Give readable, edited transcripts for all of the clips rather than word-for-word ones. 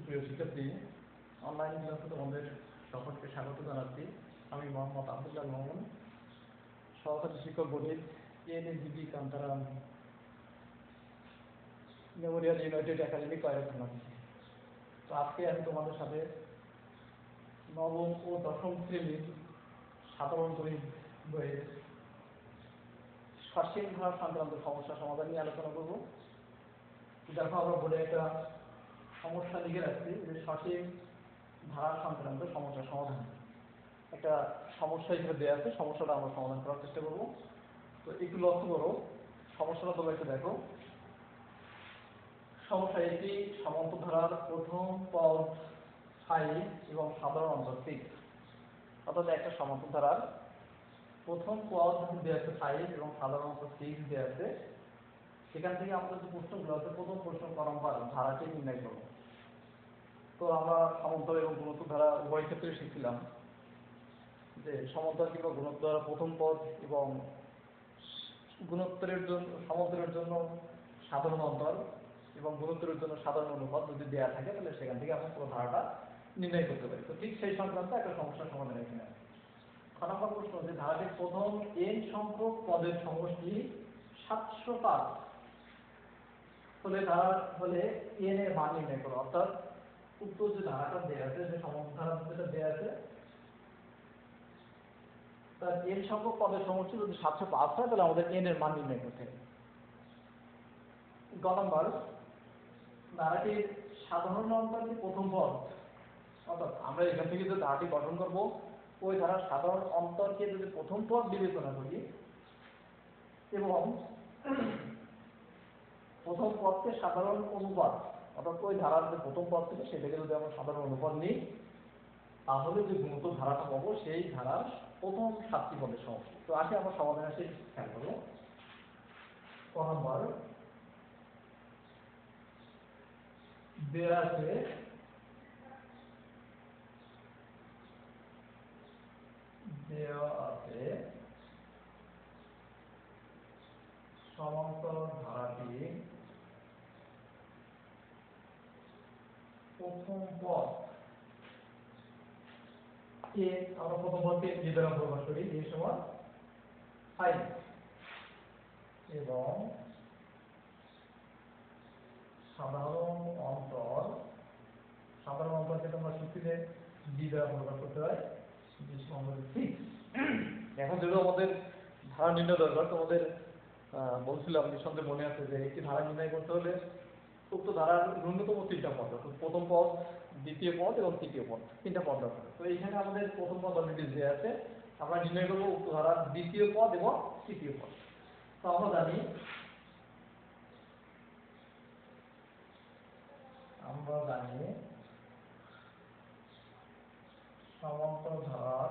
সুপ্রিয় শিক্ষার্থী, অনলাইন ক্লাসে তোমাদের সকলকে স্বাগত জানাচ্ছি। আমি মোহাম্মদ আব্দুল্লাহ মোহাম্মদ, সহকারী শিক্ষক গণিত, এনএজিবি কান্তারাম মেমোরিয়াল ইউনাইটেড একাডেমি কয়েকখানা। তো আজকে আমি তোমাদের সাথে নবম ও দশম শ্রেণীর সাধারণ গণিত বইয়ের সসীম ধারা সংক্রান্ত সমস্যা সমাধান নিয়ে আলোচনা করব। দেখো, আমরা বোর্ডে একটা সমস্যা লিখে রাখছি যে সসীম ধারা সংক্রান্ত সমস্যা সমাধান। একটা সমস্যা হিসেবে দেওয়া আছে, সমস্যাটা আমরা সমাধান করার চেষ্টা করব। তো একটু লক্ষ্য করো, সমস্যাটা তোমরা একটু দেখো। সমস্যা, একটি সমান্তরাল প্রথম পদ 5 এবং সাধারণ অন্তর 6। অর্থাৎ একটা সমান্তরাল প্রথম পদ দেওয়া আছে 5 এবং সাধারণ অন্তর 6 দেওয়া আছে। সেখান থেকে আমাদের যে প্রশ্নগুলো আছে, প্রথম প্রশ্ন নম্বর ধারাটি নির্ণয় করবো। তো আমরা সমান্তরাল এবং গুণোত্তর ধারা উভয় ক্ষেত্রে শিখছিলাম যে সমান্তরাল কিংবা গুণোত্তর ধারা প্রথম পদ এবং গুণোত্তরের জন্য সমান্তরের জন্য সাধারণ অন্তর এবং গুণোত্তরের জন্য সাধারণ অনুপাত যদি দেওয়া থাকে, তাহলে সেখান থেকে আমরা পুরো ধারাটা নির্ণয় করতে পারি। তো ঠিক সেই সংক্রান্ত একটা সমস্যার সমাধান এখানে আছে। খ নম্বর প্রশ্ন, যে ধারাটির প্রথম n সংখ্যক পদের সমষ্টি 705 হলে n এর মান নির্ণয় করো। অর্থাৎ উক্ত যে ধারাটা দেওয়া আছে, যে সমান্তরাল যেটা দেওয়া আছে, তার n সংখ্যক পদের সমষ্টি যদি 705 হয়, তাহলে আমাদের n এর মান নির্ণয় করতে হবে। গ নম্বর, ধারাটির সাধারণ অন্তর যে প্রথম পদ, অর্থাৎ আমরা এখান থেকে যে ধারাটি গঠন করব, ওই ধারার সাধারণ অন্তরকে যদি প্রথম পদ বিবেচনা করি এবং প্রথম পদকে সাধারণ অনুপাত, অর্থাৎ ওই ধারার যে প্রথম পদ থেকে সেটাকে যদি আমরা সাধারণ অনুপাত নিই, তাহলে যে গুণোত্তর ধারাটা পাবো সেই ধারার প্রথম 7টি পদের সমষ্টি। তো আসে আমরা সমাধানে আসে খেয়াল করবো। ক নম্বর, দেয়া আছে সমান্তরাল ধারাটি প্রথম পদ কে, আমরা প্রথম পদকে a দ্বারা প্রকাশ করি, a সমান 5, এবং সাধারণ অন্তরকে তোমরা সূত্রে d দ্বারা প্রকাশ করতে হয়, d সমান 6। এখন যেহেতু আমাদের ধারা নির্ণয় দরকার, তোমাদের বলছিলাম নিঃসন্দেহে মনে আছে যে একটি ধারা নির্ণয় করতে হলে উক্ত ধারার ন্যূনতম 3টা পদ, প্রথম পদ, দ্বিতীয় পদ এবং তৃতীয় পদ, 3টা পদ দরকার। তো এইখানে আমাদের প্রথম পদ অলরেডি দেওয়া আছে, আমরা নির্ণয় করবো উক্ত ধারার দ্বিতীয় পদ এবং তৃতীয় পদ। তো আমরা জানি সমান্তরাল ধারার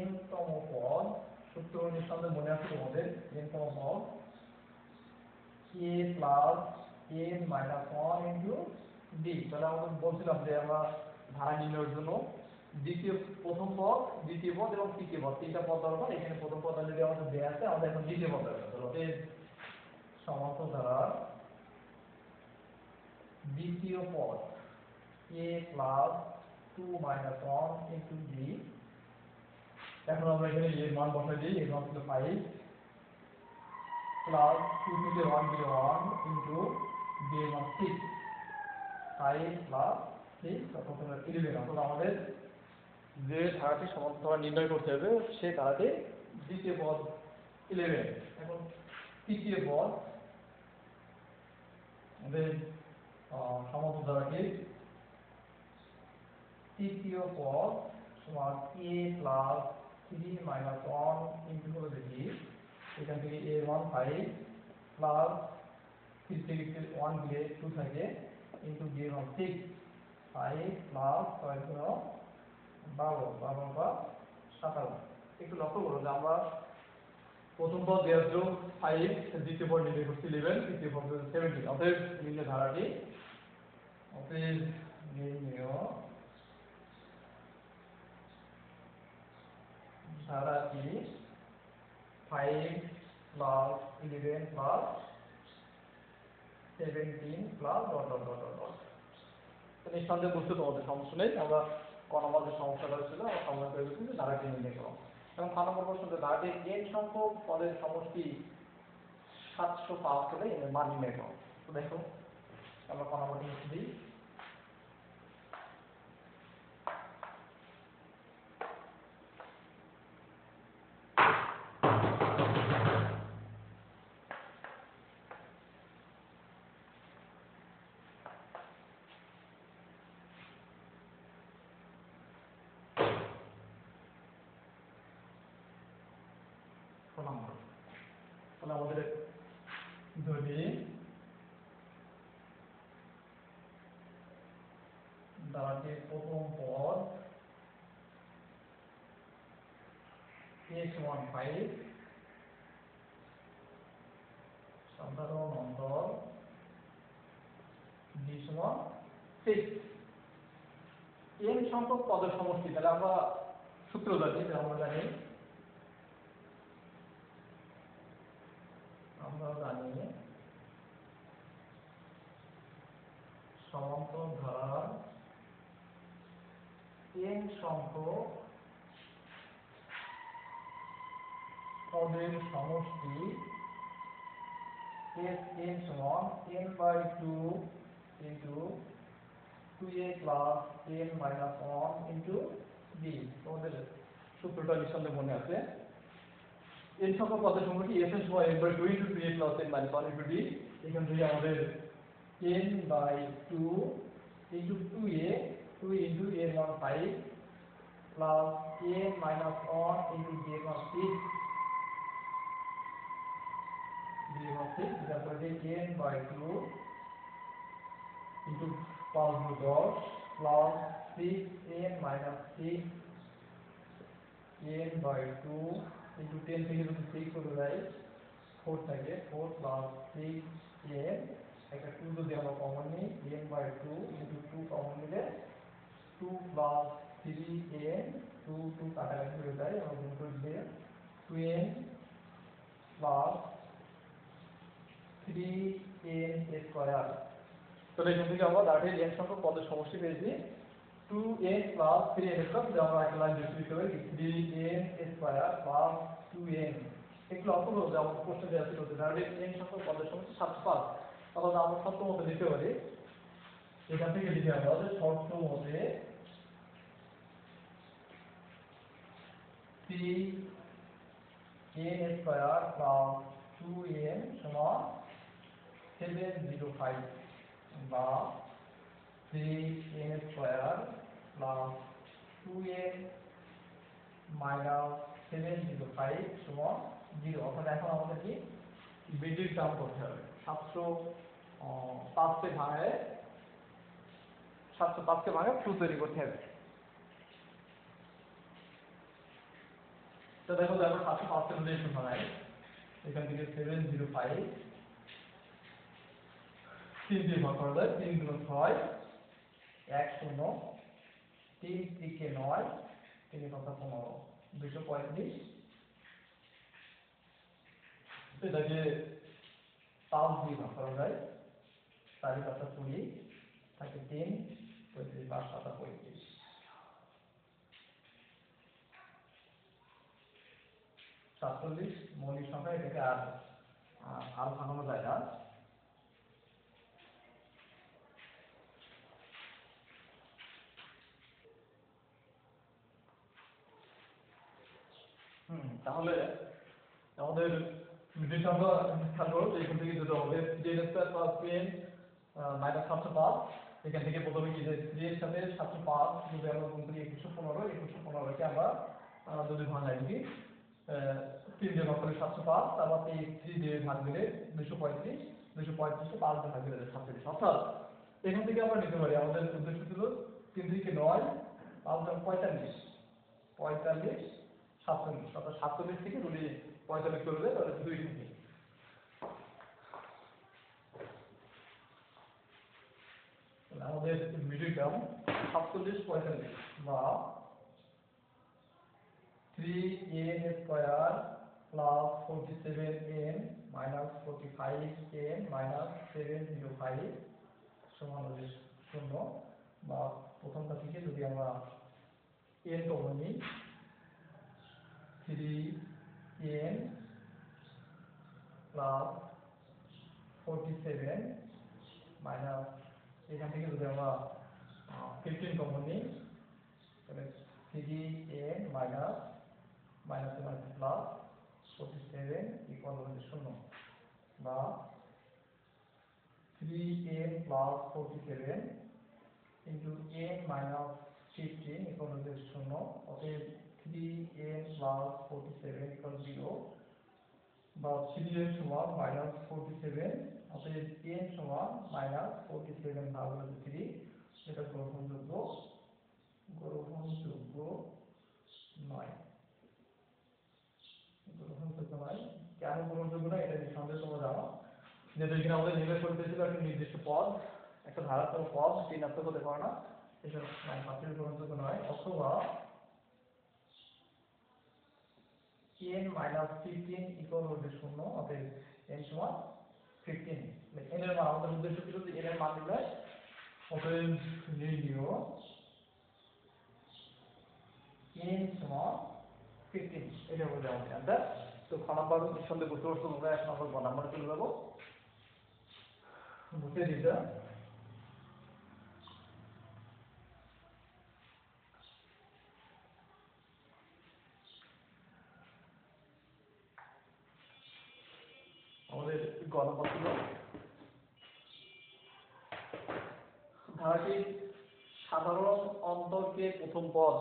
n-তম পদ, সূত্র নিঃসন্দেহে মনে আছে তোমাদের, n-তম পদ a plus n minus 1 into d। তাহলে আমরা বলছিলাম যে আমরা ধারা নির্ণয়ের জন্য প্রথম পদ, দ্বিতীয় পদ এবং তৃতীয় পদ, 3টা পদ দরকার। এখানে প্রথম পদ অলরেডি আমাদের দেওয়া আছে, আমাদের এখন দ্বিতীয় পদ দরকার। তাহলে সমান্তরাল ধারার দ্বিতীয় পদ a plus 2 minus 1 into d। এখন আমরা এখানে এর মান বসাই দিই, এর মান ছিল 5 প্লাস 2 থেকে 1 দিলে 1 ইন্টু d এর মান 6, 5 প্লাস 6 তখন 11। অর্থাৎ আমাদের যে ধারাটি সমান্তরাল নির্ণয় করতে হবে সেই ধারাটি দ্বিতীয় পদ 11। এখন তৃতীয় পদ, আমাদের সমান্তরাল ধারাটি তৃতীয় পদ সমান a প্লাস 3 মাইনাস 1 ইন্টু করে দেখি, এখান থেকে a এর মান 5 প্লাস 3 থেকে 1 দিলে 2 থাকে ইন্টু d এর মান 6, 5 প্লাস 6 12, 12 বা 57। একটু লক্ষ্য করো যে আমরা প্রথম পদ দেওয়া ছিল 5, দ্বিতীয় পদ নির্ণয় করছি 11, তৃতীয় পদ 17। অতএব নির্ণয় ধারাটি 5 plus 11 plus 17 plus dot dot dot dot dot. তো নিঃসন্দেহে বুঝতে তোমাদের সমস্যা নেই, আমরা ক নম্বর যে সমস্যাটা ছিল আমরা সমাধান করে দিচ্ছি যে ধারাটি নির্ণয় করো। এবং খ নম্বর প্রশ্নতে ধারাটির n সংখ্যক পদের সমষ্টি 705 হলে এর মান নির্ণয় করো। তো দেখো আমরা ক নম্বরটি লিখে দিই। তাহলে আমাদের যদি ধারাটির প্রথম পদ a সমান 5, সাধারণ অন্তর b সমান 6, n সংখ্যক পদের সমষ্টি। তাহলে আমরা সূত্র জানি, যে আমরা জানি সমান্তর ধারার n সংখ্যক পদের সমষ্টি n সমান n/2 into 2a plus n minus 1 into b। তোমাদের সূত্রটা নিঃসন্দেহে মনে আছে। n সংখ্যক পদের সমষ্টি s এর সমান n/2 into 2a plus n minus 1 into b। এখান থেকে আমাদের n/2 into 2a, 2 into a মান 5 plus n minus 1 into b মান 6, b মান 6, তারপরে n/2 into 5 10 plus 6n minus 6 n/2 into 10 থেকে যদি 6 চলে যায় 4 থাকে, 4 plus 6n, একটা 2 যদি আমরা কমন নিই, n/2 into 2 কমন নিলে 2 plus 3n, 2 কাটাকাটি হয়ে যায়, আমরা গুণ করে দিলে 2n plus 3n স্কয়ার। তাহলে এখান থেকে আমরা ধারাটির n সংখ্যক পদের সমষ্টি পেয়েছি 2n plus 3n স্কয়ার। যা আমরা একটা লাইন বেশি লিখতে পারি 3n স্কয়ার plus 2n। একটু লক্ষ্য করো যে আমাদের প্রশ্নে দেওয়া ছিল যে ধারাটির n সংখ্যক পদের সমষ্টি 705। তাহলে আমরা শর্ত মতে লিখতে পারি, এখান থেকে লিখে আমরা যে শর্ত মতে 3n স্কয়ার plus 2n সমান 705 বা 3n square plus 2n minus 705 সমান 0। অর্থাৎ এখন আমাদের কি বিডির টার্ম করতে হবে। 705 কে ভাঙায় 2 তৈরি করতে হবে। তো দেখো আমরা 705 কে যদি একটু ভাঙাই, এখান থেকে 705 3 দিয়ে ভাগ করা যায়, 3 গুণ 6 1 0, 3 3 9, 3 কথা 15, 235। এটাকে 5 দিয়ে ভাগ করা যায়, 4 কথা 20 থাকে 3, 35 5 7 35। মৌলিক সংখ্যা, এটাকে আর ভাঙানো যায় না। তাহলে আমাদের মিডিল সংখ্যা খেয়াল করো, এখান থেকে দুটো হবে 3n square plus 2n minus 705। এখান থেকে প্রথমে কি যে 3 এর সাথে 705 যদি আমরা গুণ করি 2115 কে আমরা যদি ভাঙাই কি 3 দিয়ে ভাগ করলে 705, তারপর এই 3 দিয়ে ভাগ দিলে 235, 235 কে 5 দিয়ে ভাগ দিলে 37। অর্থাৎ এখান থেকে আমরা নিতে পারি, আমাদের উদ্দেশ্য ছিল 3 থেকে 9, 5 গুণ 45, 47, অর্থাৎ 47 থেকে যদি 45 চলে যায় তাহলে 2 থাকে। আমাদের মিডিল টার্ম 47 45 বা 3n square plus 47n minus 45n minus 705 সমান হচ্ছে 0, বা প্রথমটা থেকে যদি আমরা n কমন নিই 3n প্লাস 47 মাইনাস এখান থেকে যদি আমরা 15 কমন নিই তাহলে 3n minus minus plus 47 equal হচ্ছে 0, বা 3n plus 47 into n minus 15 equal হচ্ছে 0, অতএব 3n প্লাস 47 ইকুয়াল 0, বা 3n সমান মাইনাস 47, অতএব n সমান মাইনাস 47 ভাগ হচ্ছে 3, এটা গ্রহণযোগ্য নয়। গ্রহণযোগ্য নয়, কেন গ্রহণযোগ্য নয় এটা নিঃসন্দেহে তোমরা জানো, যেহেতু এখানে আমাদের নির্ণয় করতে ছিল একটা নির্দিষ্ট পদ, একটা ধারাত্মক পদ ঋণাত্মক হতে পারে না, এসব মাত্রার গ্রহণযোগ্য নয়। অথবা n মাইনাস 15 ইকুয়াল হচ্ছে 0, অতএব n সমান 15, n এর মান, আমাদের উদ্দেশ্য ছিল যে n এর মান নির্ণয়, অতএব নির্ণয় n সমান 15, এটা হলো আমাদের অ্যান্সার। তো খ নাম্বার নিঃসন্দেহে বুঝতে পারছো তোমরা, এখন আমরা গ নাম্বারে চলে যাবো, বুঝতে দিতে আমাদের গ নাম্বার ছিল ধারাটির সাধারণ অন্তরকে প্রথম পদ,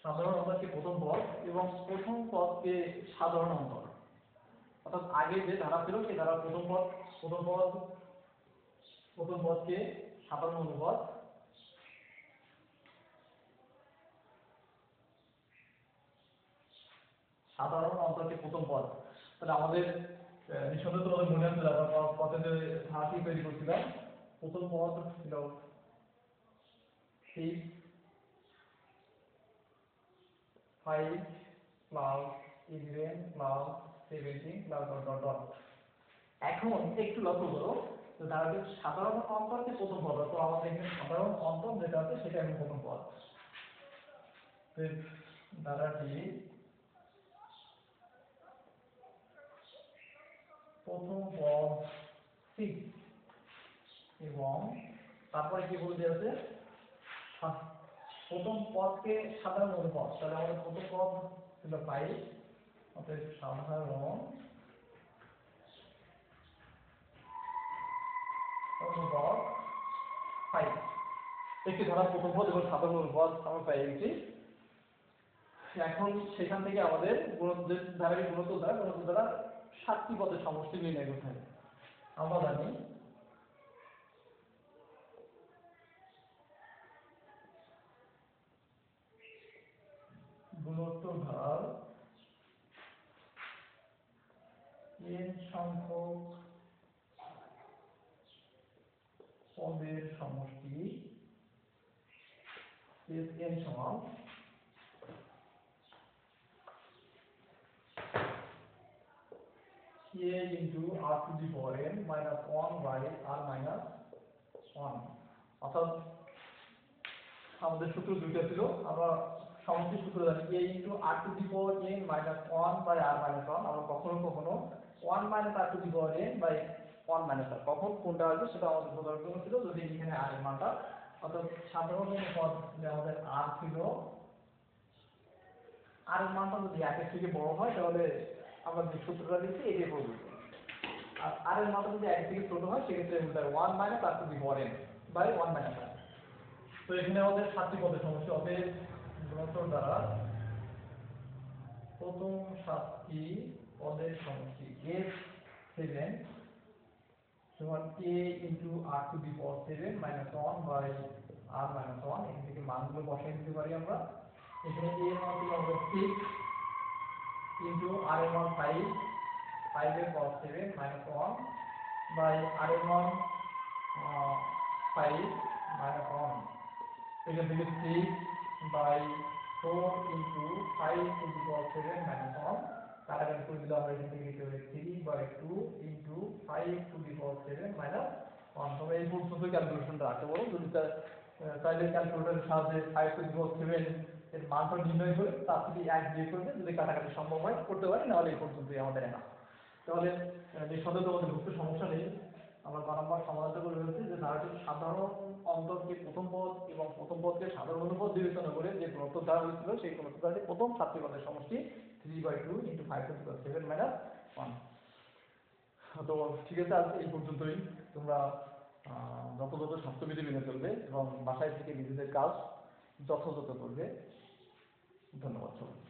সাধারণ অন্তরকে প্রথম পদ এবং প্রথম পদকে সাধারণ অন্তর, অর্থাৎ আগে যে ধারা ছিল সেই ধারার প্রথম পদকে সাধারণ অনুপদ, সাধারণ অন্তরকে প্রথম পদ। তাহলে আমাদের নিঃসন্দেহে তোমাদের মনে আছে আমরা পথে যে ধারাটি তৈরি করছিলাম, প্রথম পদ ছিল 6 5 plus 11 plus 17 plus dot dot dot. এখন একটু লক্ষ্য করো, তো ধারাটির সাধারণ অন্তরকে প্রথম পদ, তো আমাদের এখানে সাধারণ অন্তর যেটা আছে সেটা এখন প্রথম পদ। ধারাটি প্রথম পদ 6 এবং তারপরে কি বলতে আছে, প্রথম পদকে সাধারণ অনুপদ, তাহলে আমাদের প্রথম পদ ছিল 5, অতএব সাধারণ অনুপদ 5, একটি ধারার প্রথম পদ এবং সাধারণ অনুপদ আমরা পাই গেছি। এখন সেখান থেকে আমাদের ধারাটি গুণোত্তর দ্বারা 7টি পদের সমষ্টি নির্ণয় করতে হবে। আমরা জানি গুণোত্তর ধারার n সংখ্যক পদের সমষ্টি n সমান a into r to the power n minus 1 by r minus 1, অর্থাৎ আমাদের সূত্র দুইটা ছিল, আমরা সমষ্টি সূত্র জানি a into r to the power n minus 1 by r minus 1, আমরা কখনো 1 minus r to the power n by 1 minus r, কখন কোনটা আসবে সেটা আমাদের বোঝার জন্য ছিল, যদি এখানে r এর মানটা, অর্থাৎ সাধারণ অনুপাত আমাদের r ছিল, r এর মানটা যদি 1 এর থেকে বড় হয় তাহলে আমরা যে সূত্রটা দিচ্ছি এটাই প্রযোজ্য, আর r এর মানটা যদি 1 এর থেকে ছোট হয় সেক্ষেত্রে উল্টা 1 minus r to the power n by 1 minus r। তো এখানে আমাদের 7টি পদের সমষ্টি, অতএব গুণোত্তর দ্বারা প্রথম 7টি পদের সমষ্টি S7 সমান a into r to the power 7 minus 1 by r minus 1, এখান থেকে মানগুলো বসাই দিতে পারি আমরা। এখানে a এর মান ছিল আমাদের 6 into r এর মান 5 এর power 7 minus 1 by r এর মান 5 minus 1, এখান থেকে 6 by 4 into 5 to the power 7 minus 1, কাটাকাটি করে দিলে আমরা এখান থেকে লিখতে পারি 3/2 ইন্টু 5⁻7 মাইনাস 1। তবে এই পর্যন্ত ক্যালকুলেশনটা রাখতে পারো, যদি চাইলে ক্যালকুলেটরের সাহায্যে 5⁻7 এর মানটা নির্ণয় করে তার থেকে 1 বিয়োগ করবে, যদি কাটাকাটি সম্ভব হয় করতে পারি, নাহলে এই পর্যন্তই আমাদের এনা। তাহলে নিঃসন্দেহে তোমাদের বুঝতে সমস্যা নেই। আমরা 12 নম্বর সমাধানটা করে ফেলছি যে ধারাটির সাধারণ অন্তরকে প্রথম পদ এবং প্রথম পদকে সাধারণ অনুপদ বিবেচনা করে যে প্রদত্ত ধারা হয়েছিল সেই প্রদত্ত ধারাটি প্রথম 7টি পদের সমষ্টি 3/2 ইন্টু 5⁻7 মাইনাস 1। তো ঠিক আছে, আজকে এই পর্যন্তই। তোমরা যথাযথ স্বাস্থ্যবিধি মেনে চলবে এবং বাসায় থেকে নিজেদের কাজ যথাযথ করবে। ধন্যবাদ সবাই।